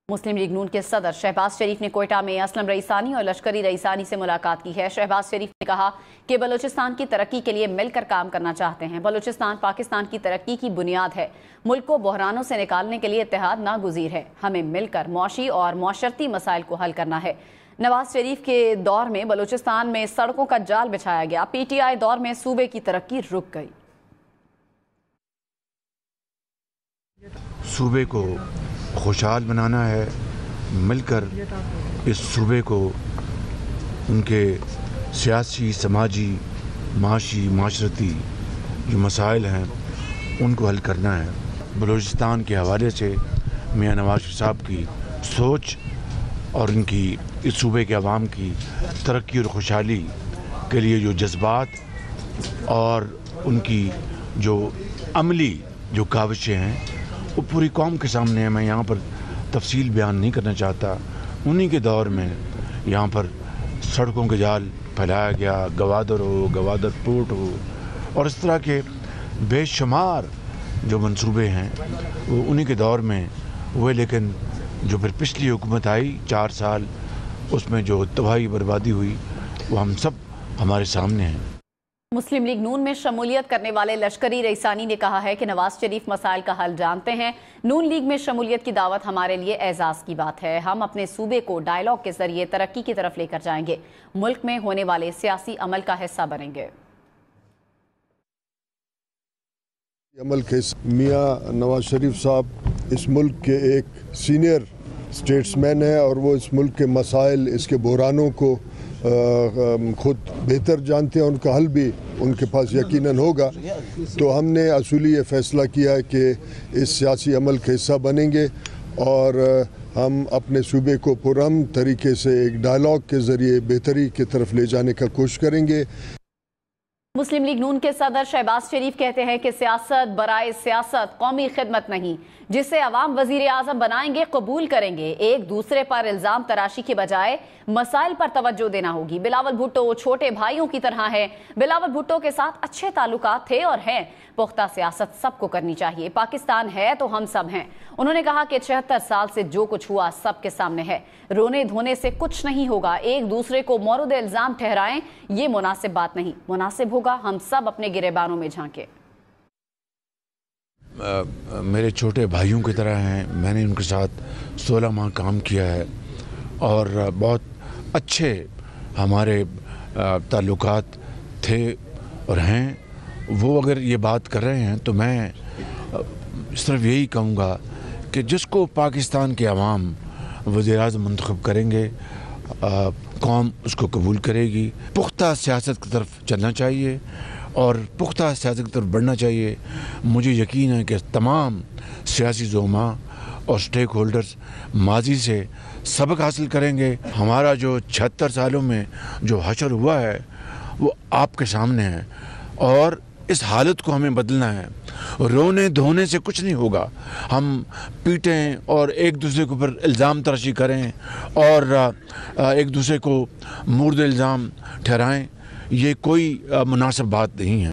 मुस्लिम league नून के सदर शहबाज शरीफ ने कोयटा में असलम रईसानी और लश्करी रईसानी से मुलाकात की है। शहबाज शरीफ ने कहा कि बलूचिस्तान की तरक्की के लिए मिलकर काम करना चाहते हैं। बलूचिस्तान पाकिस्तान की तरक्की की बुनियाद है। मुल्क को बहरानों से निकालने के लिए इत्तेहाद नागुज़ीर है। हमें मिलकर मौशी और मौशरती मसाइल को हल करना है। नवाज शरीफ के दौर में बलूचिस्तान में सड़कों का जाल बिछाया गया। PTI दौर में सूबे की तरक्की रुक गई। सूबे को खुशहाल बनाना है, मिलकर इस सूबे को उनके सियासी, समाजी, माशी, माशरती जो मसाइल हैं उनको हल करना है। बलूचिस्तान के हवाले से मियां नवाज शरीफ साहब की सोच और इनकी इस सूबे के अवाम की तरक्की और खुशहाली के लिए जो जज्बात और उनकी जो अमली जो काविशें हैं वो पूरी कौम के सामने है। मैं यहाँ पर तफसील बयान नहीं करना चाहता। उन्हीं के दौर में यहाँ पर सड़कों के जाल फैलाया गया, गवादर हो, गवादर पोर्ट हो और इस तरह के बेशुमार जो मंसूबे हैं वो उन्हीं के दौर में हुए। लेकिन जो फिर पिछली हुकूमत आई 4 साल, उसमें जो तबाही बर्बादी हुई वो हम सब हमारे सामने हैं। मुस्लिम लीग नून में शमूलियत करने वाले लश्करी रईसानी ने कहा है कि नवाज शरीफ मसाइल का हल जानते हैं। नून लीग में शमूलियत की दावत हमारे लिए एजाज़ की बात है। हम अपने सूबे को डायलॉग के जरिए तरक्की की तरफ लेकर जाएंगे। मुल्क में होने वाले सियासी अमल का हिस्सा बनेंगे। अमल के मियां नवाज शरीफ साहब इस मुल्क के एक सीनियर स्टेट्समैन है और वो इस मुल्क के मसाइल, इसके बहरानों को खुद बेहतर जानते हैं। उनका हल भी उनके पास यकीनन होगा। तो हमने असूली ये फैसला किया है कि इस सियासी अमल का हिस्सा बनेंगे और हम अपने सूबे को पुरअमन तरीके से एक डायलॉग के ज़रिए बेहतरी की तरफ ले जाने का कोशिश करेंगे। मुस्लिम लीग नून के सदर शहबाज शरीफ कहते हैं कि सियासत बराए सियासत कौमी खिदमत नहीं, जिसे अवाम वजीर आज़म बनाएंगे कबूल करेंगे। एक दूसरे पर इल्ज़ाम तराशी के बजाय मसाइल पर तवज्जो देना होगी। बिलावल भुट्टो छोटे भाइयों की तरह हैं। बिलावल भुट्टो के साथ अच्छे ताल्लुकात थे और हैं। पुख्ता सियासत सबको करनी चाहिए। पाकिस्तान है तो हम सब हैं। उन्होंने कहा कि 76 साल से जो कुछ हुआ सबके सामने है। रोने धोने से कुछ नहीं होगा। एक दूसरे को मौरूद इल्ज़ाम ठहराएं, ये मुनासिब बात नहीं। मुनासिब होगा हम सब अपने गिरेबानों में झांके। मेरे छोटे भाइयों की तरह हैं। मैंने उनके साथ 16 माह काम किया है और बहुत अच्छे हमारे ताल्लुकात थे और हैं। वो अगर ये बात कर रहे हैं तो मैं सिर्फ यही कहूँगा कि जिसको पाकिस्तान के अवाम वज़ीर-ए-आज़म मुंतखब करेंगे, कौम उसको कबूल करेगी। पुख्ता सियासत की तरफ चलना चाहिए और पुख्ता सियासत की तरफ बढ़ना चाहिए। मुझे यकीन है कि तमाम सियासी ज़ोमा और स्टेक होल्डर्स माजी से सबक हासिल करेंगे। हमारा जो 76 सालों में जो हशर हुआ है वो आपके सामने है और इस हालत को हमें बदलना है। रोने धोने से कुछ नहीं होगा। हम पीटें और एक दूसरे के ऊपर इल्ज़ाम तराशी करें और एक दूसरे को मुर्द इल्ज़ाम ठहराएं, ये कोई मुनासिब बात नहीं है।